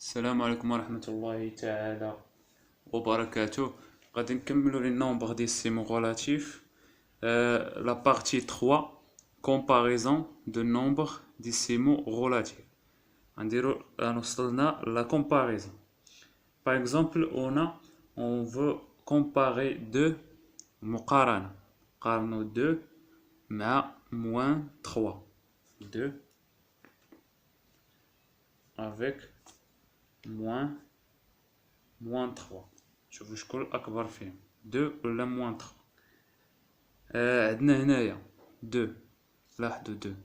السلام عليكم ورحمة الله تعالى وبركاته. غادي نكملو لي نومبر ديسيمو غولاتيف. La partie 3, comparaison de nombres décimaux relatifs. غنديرو وصلنا la comparaison. Par exemple, on veut comparer 2 مقارنة. نقارنو 2 مع moins 3. 2 avec moins 3. شوفوا شكون الأكبر فيهم 2 ولا moins 3. عندنا هنايا 2. لاحظوا 2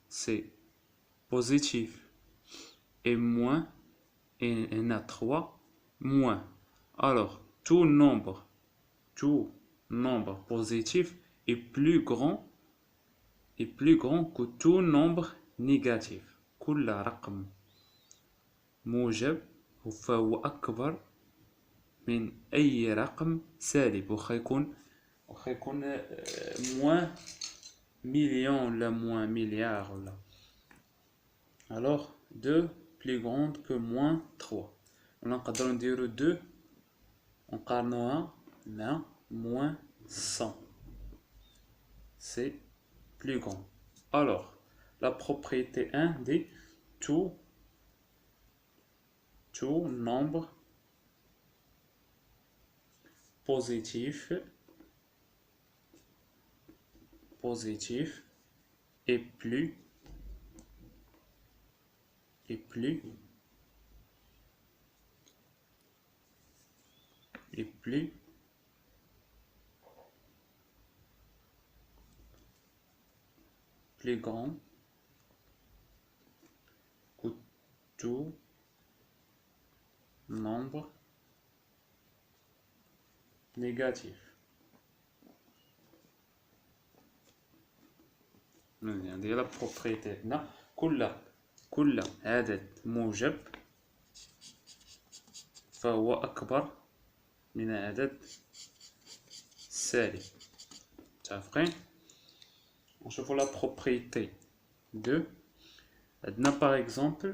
c'est positif et moins, et هنا 3 moins. Alors tout nombre positif est plus grand que tout nombre négatif. كل رقم موجب فهو أكبر من أي رقم سالب. واخا يكون موان مليون ولا موان مليار ولا. alors 2 plus grande que moins 3. ونقدروا نديرو 2 ونقارنوها مع moins 100. c'est plus grand. alors la propriété 1 dit tout nombre positif est plus grand que tout nombre négatif. ندير la propriété هنا كل عدد موجب فهو أكبر من عدد سالب. متفقين؟ نشوفوا la propriété 2. عندنا par exemple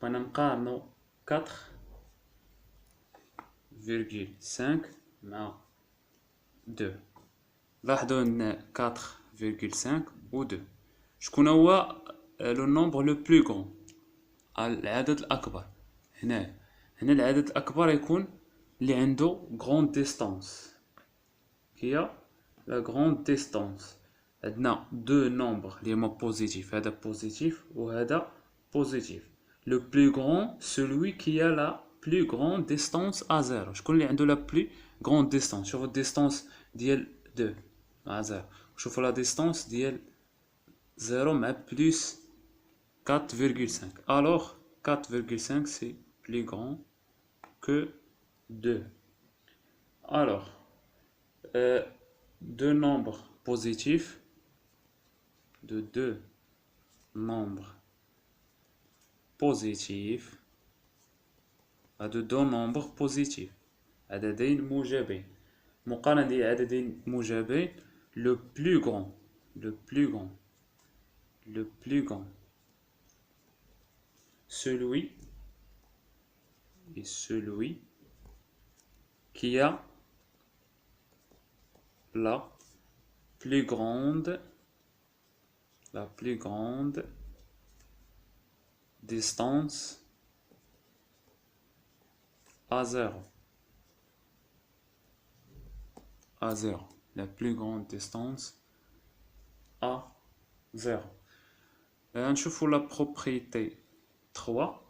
بغينا نقارنو 4,5 مع 2. لاحظوا ان 4,5 و 2 شكون هو لو نومبر لو بلو غون، العدد الاكبر. هنا العدد الاكبر يكون اللي عنده غروند ديستانس، هي لا غروند ديستانس. عندنا دو نومبر اللي هما بوزيتيف، هذا بوزيتيف وهذا بوزيتيف. لو بلو غون سولوي كي a la plus grande distance à 0. شكون اللي عنده la plus grande distance؟ شوفوا الديستانس ديال 2 مع 0، شوفوا لا ديستانس ديال 0 مع بلس 4,5. alors 4,5 c'est plus grand que 2. alors deux nombres positifs de deux nombres positifs de deux nombres positifs عددين موجبين. مقارنة ديال عددين موجبين le plus grand celui qui a la plus grande distance à 0. La plus grande distance à 0. نشوفوا la propriété 3.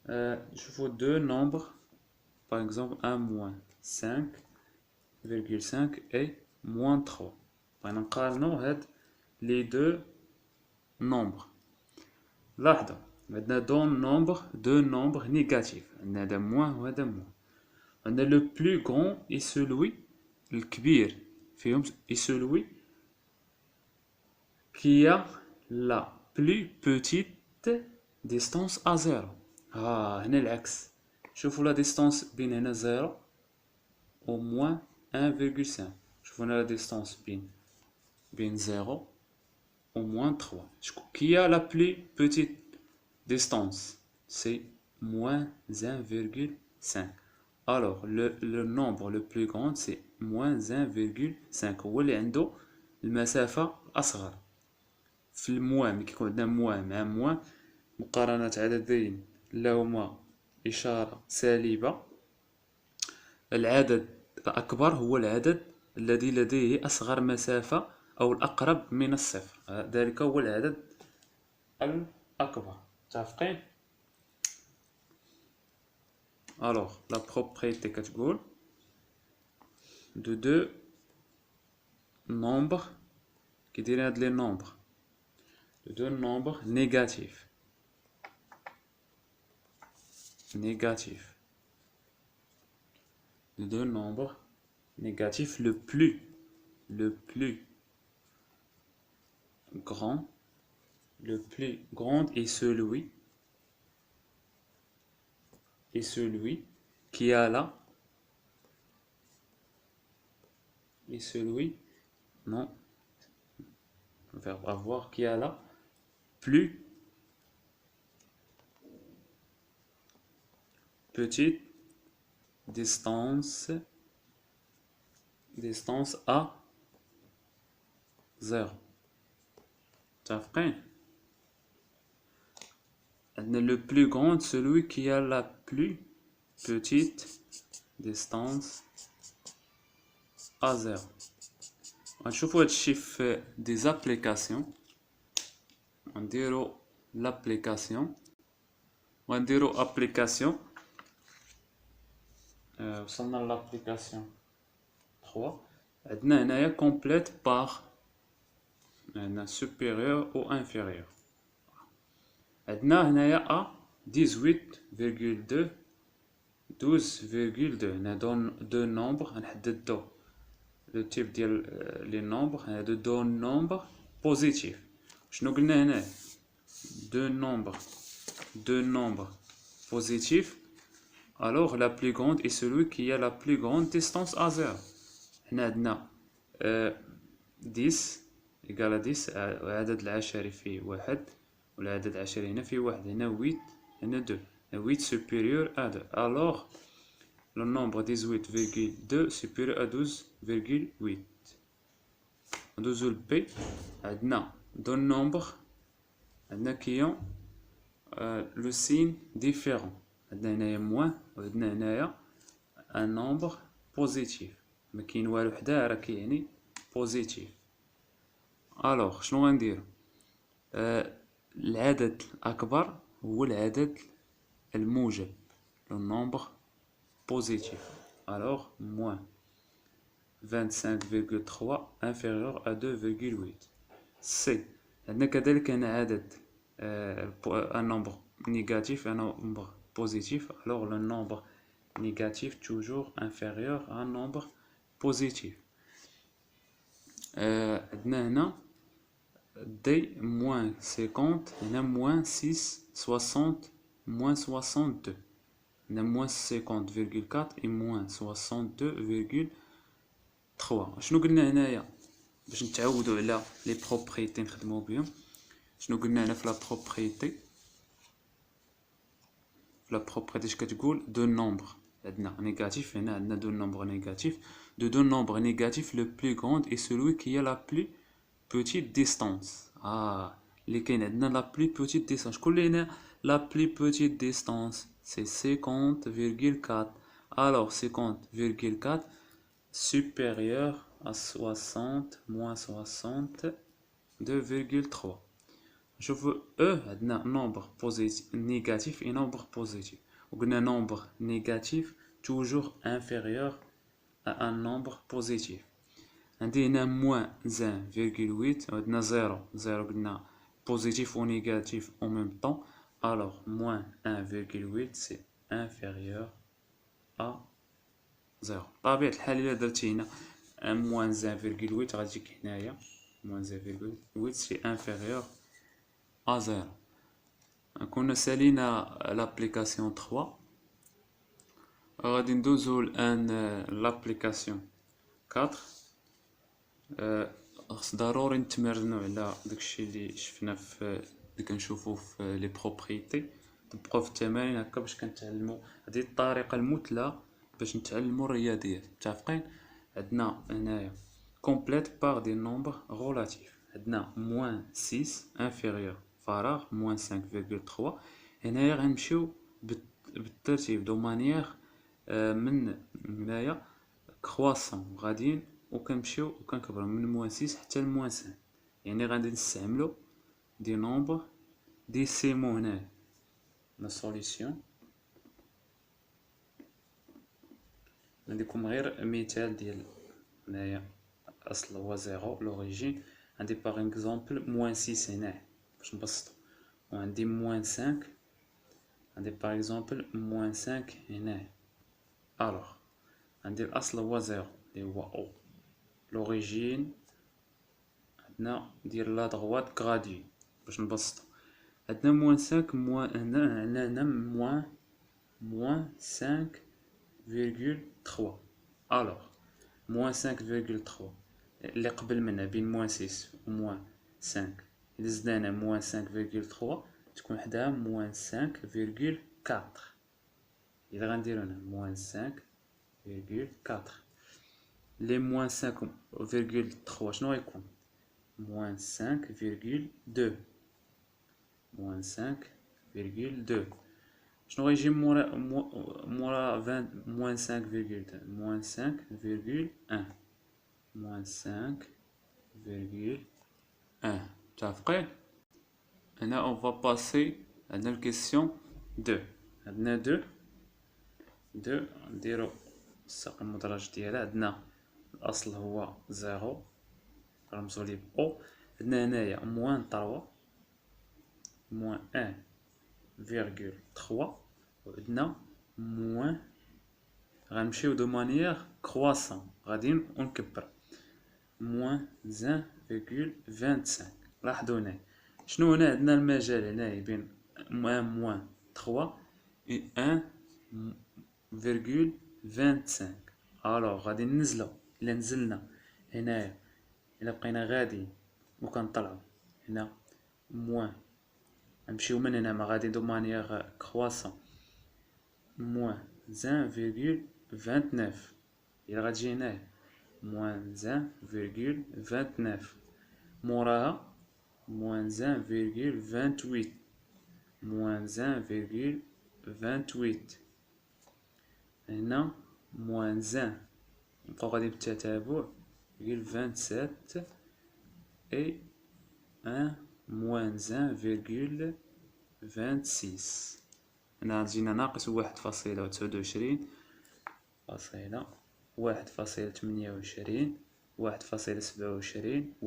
نشوفوا deux nombres, par exemple 1 moins 5,5 et moins 3. بغينا نقارنو هاد les deux nombres. لاحظوا عندنا deux nombres négatifs، عندنا هذا moins وهذا moins. عندنا le plus grand est celui الكبير فيهم est celui qui a la plus petite distance à 0. هنا العكس. شوفوا لا ديستانس بين هنا 0 و moins 1,5. شوفوا هنا لا ديستانس بين 0 و moins 3. qui a la plus petite distance؟ c'est moins 1,5. Alors, le nombre le plus grand, c'est moins 1,5. هو اللي عنده المسافة الأصغر. في الموان ملي كيكون عندنا موان مع موان مقارنة عددين لهما إشارة سالبة، العدد الأكبر هو العدد الذي لديه أصغر مسافة أو الأقرب من الصفر، ذلك هو العدد الأكبر. متفقين؟ Alors, la propriété كتقول de deux nombres qui diraient les nombres de deux nombres négatifs de deux nombres négatifs, le plus grand est celui qui a la verbe avoir, qui a la plus petite distance à 0. Le plus grand, celui qui a la plus petite distance à 0. غنشوفو هادشي في des applications. غنديرو l'application. غنديرو application. وصلنا لابليكاسيون 3. عندنا هنايا complète par عندنا supérieur ou inférieur. عندنا هنايا a 18,2 12,2. هنا دو نومبر غنحددو لو تيب ديال لي نومبر. هادو دو نومبر بوزيتيف. شنو قلنا هنا؟ deux nombres positifs. Alors la plus grande est celui qui a la plus grande distance à 0. هنا عندنا 10 égale 10. العدد العشري فيه 1 والعدد العشري هنا فيه 1. هنا 8 هنا 2. 8 supérieur à 2. Alors le nombre 18,2 supérieur à 12,8. ندوزو ل B. عندنا deux nombres عندنا qui ont le signe différent. عندنا هنايا موان وعندنا هنايا un nombre positif. ما كاين والو حداه راه كيعني بوزيتيف. الوغ شنو غندير؟ العدد الاكبر هو العدد الموجب، لو نومبر بوزيتيف. الوغ موان 25,3 inférieur à 2,8. سي عندنا كذلك هنا عدد un nombre négatif, un nombre positif. Alors le nombre négatif toujours inférieur à un nombre positif. عندنا هنا d moins 50 هنا moins 6 60 moins 62. هنا moins 50,4 et moins 62,3. شنو قلنا هنايا باش نتعودوا على لي بروبريتي نخدموا بهم؟ شنو قلنا هنا في لا بروبريتي؟ في لا بروبريتي اش كتقول؟ دو نومبر عندنا نيجاتيف. هنا عندنا دو نومبر نيجاتيف. دو نومبر نيجاتيف لو بلو غروند اي سولوي كي لا بلو بوتيت ديستانس. اللي كاين عندنا لا بلو بوتيت ديستانس. شكون اللي هنا لا بلو بوتيت ديستانس؟ سي 50,4. alors 50,4 supérieur à 60 moins 62,3. Je veux عندنا nombre positif négatif et nombre positif. وقلنا nombre négatif toujours inférieur à un nombre positif. عندي هنا moins 1,8 وعندنا 0 قلنا positif ou négatif en même temps. alors moins 1,8 c'est inférieur à 0. بطبيعة الحال إلا درتي هنا moins 1,8 غتجيك هنايا moins 1,8 c'est inférieur à 0. كنا سالينا لابليكاسيون 3. غادي ندوزو الآن لابليكاسيون 4. خص ضروري نتمرنو على داكشي اللي شفنا في اللي كنشوفو في لي بروبريتي طبقوه في التمارين هكا باش كنتعلموا. هذه الطريقه المثلى باش نتعلموا الرياضيات. متفقين؟ عندنا هنايا كومبليت باغ دي نومبر غولاتيف. عندنا موان 6 انفيريور فراغ موان 5.3. هنايا غنمشيو بالترتيب دو مانيير من هنايا كرواسون غاديين وكنمشيو وكنكبروا من موان 6 حتى لموان 5. يعني غادي نستعملوا دي نومبر ديسيمو. هنايا لا سوليسيون عندكم غير مثال ديال هنايا اصل هو زيرو لوريجين. عندي باغ اكزومبل موان 6 هنا باش نبسطو، وعندي موان 5. عندي باغ اكزومبل موان 5 هنا. الوغ عندي الاصل هو زيرو اللي هو او. لوريجين عندنا ندير لا دغوات غراديي باش نبسطو. عندنا موان 5 موان هنا موان 5.3. الوغ موان 5.3 اللي قبل منها بين موان 6 و موان 5 إذا زدنا هنا موان 5.3 تكون حداها موان 5.4. إذا غنديرو هنا موان 5.4 لي موان 5.3 شنو غيكون؟ موان 5.2. موان 5.2 شنو غيجي مورا 20 موان 5.2 موان 5.1 موان 5.1. متفقين؟ هنا اون فا باسي عندنا الكيسيون 2. عندنا 2 نديرو الساق المدرج ديالها. عندنا الاصل هو زيرو رمزو ليه ب او. عندنا هنايا موان 3 موان 1.3 وعندنا موان. غنمشيو دو مانيير كرواسون غاديين ونكبر موان 1.25. لاحظوا هنا شنو هنا عندنا المجال هنايا بين موان 3 و 1.25. الوغ غادي ننزلو. الا نزلنا هنايا الا بقينا غادي وكنطلعو هنا موان نمشيو من هنا ما غادي دو مانيير كرواسون موان 1.29. إلا غتجي هنايا موان 1.29 موراها موان 1.28 موان 1.28. هنا موان 1 نبقاو غادي بالتتابع 27 اي موان 1.26. هنا جينا ناقص 1.29 فاصلة 1.28 1.27 1.26.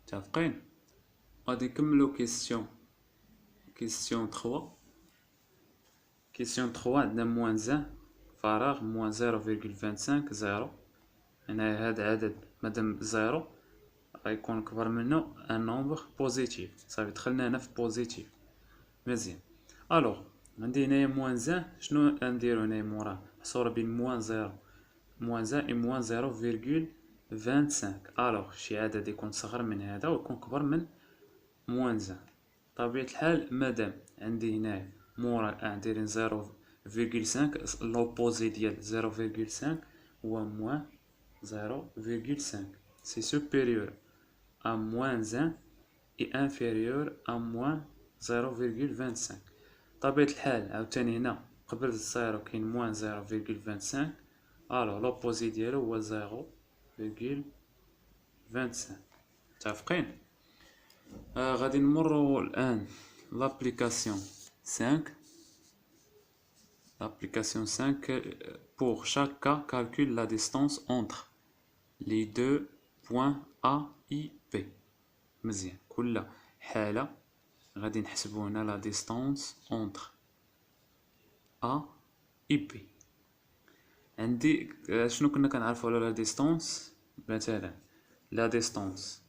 متفقين؟ غادي نكملو كيسيون 3. كيسيون 3 عندنا موان 1 فراغ موان 0.25 زيرو. هنا هاد عدد مادام زيرو غيكون كبر منه ان نومبر بوزيتيف. صافي دخلنا هنا في بوزيتيف. مزيان. الوغ عندي هنايا موان 1 شنو غنديرو هنايا موراه محصوره بين موان 0 موان 1 و موان 0.25. الوغ شي عدد يكون صغر من هذا ويكون كبر من موان 1. طبيعة الحال مادام عندي هنايا مورا ندير 0.5 لوبوزي ديال 0.5 هو موان 0.5. سي سوبيريور à moins 1 et inférieur à moins 0.25. طبيعة الحال عاوتاني هنا قبل الزيرو كاين موان 0.25. الو لوبوزي ديالو هو 0.25. متفقين؟ غادي نمرو الآن l'application 5. L'application 5 pour chaque cas calcule la distance entre les deux points A et B. مزيان كل حالة غادي نحسبو هنا لا ديستانس entre A et B. عندي شنو كنا كنعرفو على لا ديستانس؟ مثلا لا ديستانس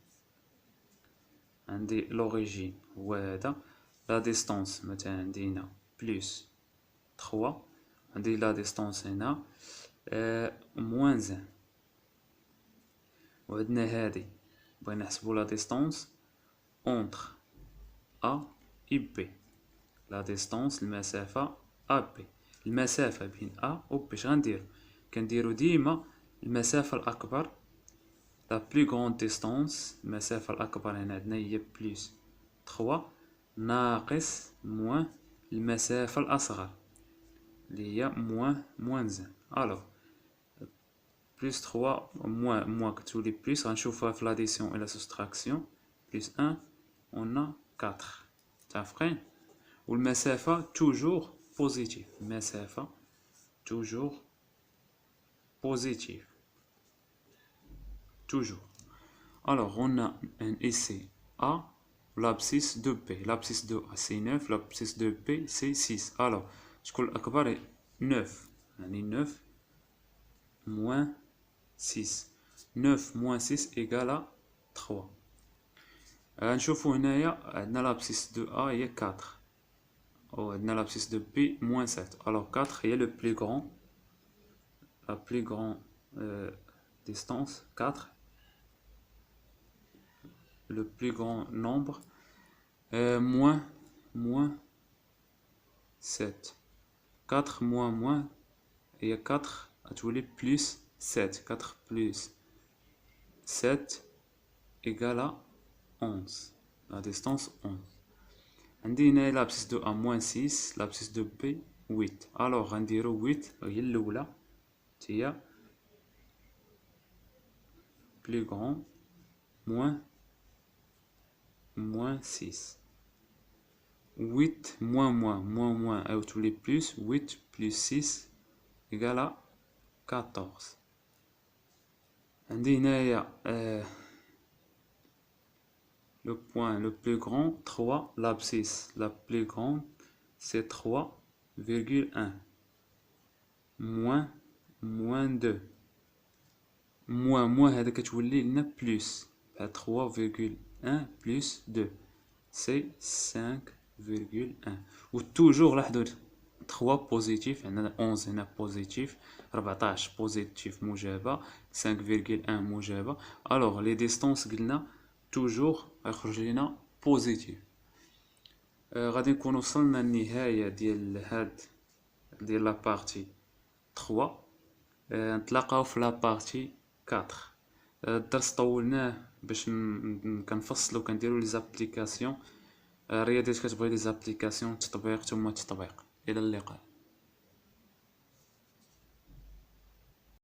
عندي لوريجين هو هذا. لا ديستانس مثلا عندي هنا بلس 3. عندي لا ديستانس هنا موان 1. وعندنا هادي بغينا نحسبو لا ديستانس اونتر ا IB. La distance المسافة AB. المسافة بين A و B. شغنديرو؟ كنديرو ديما المسافة الأكبر la plus grande distance. المسافة الأكبر هنا عندنا هي بلس 3 ناقص موان المسافة الأصغر اللي هي موان زان. ألوغ بلس 3 موان كتولي بلس، غنشوفوها في لاديسيون إلا سوستراكسيون. بلس 1 on a 4. متفقين؟ والمسافة توجور بوزيتيف. المسافة توجور بوزيتيف. Toujours. Alors, on a un essai A, l'abscisse de B. L'abscisse de A, c'est 9. L'abscisse de B, c'est 6. Alors, je colle à 9. 9 moins 6. 9 moins 6 égale à 3. نشوفوا هنايا عندنا l'abscisse de A هي 4. وعندنا l'abscisse de B moins 7. Alors, 4 est le plus grand. La plus grande distance, 4. Le plus grand nombre, moins 7. 4 moins, il y a 4 à tous les plus 7. 4 plus 7 égale à 11. La distance 11. On dit l'abscisse de A moins 6, l'abscisse de B 8. Alors, on dirait 8, il y a là, plus grand, moins 6. 8 moins, et tous les plus, 8 plus 6 égale à 14. On dit le point le plus grand, 3, l'abscisse la plus grande, c'est 3,1. Moins 2. Moins هذا كتولي لنا plus. 3,1 plus 2 c'est 5,1. و toujours لاحظوا 3 بوزيتيف، عندنا 11 هنا بوزيتيف، 14 بوزيتيف موجبة، 5,1 موجبة. الوغ لي ديستونس قلنا toujours غيخرج لينا بوزيتيف. غادي نكون وصلنا للنهاية ديال لا بارتي 3. نتلاقاو في لا بارتي 4. الدرس طولناه باش كنفصلو كنديرو لي زابليكاسيون. الرياضيات كتبغي لي زابليكاسيون، تطبيق ثم تطبيق. الى اللقاء.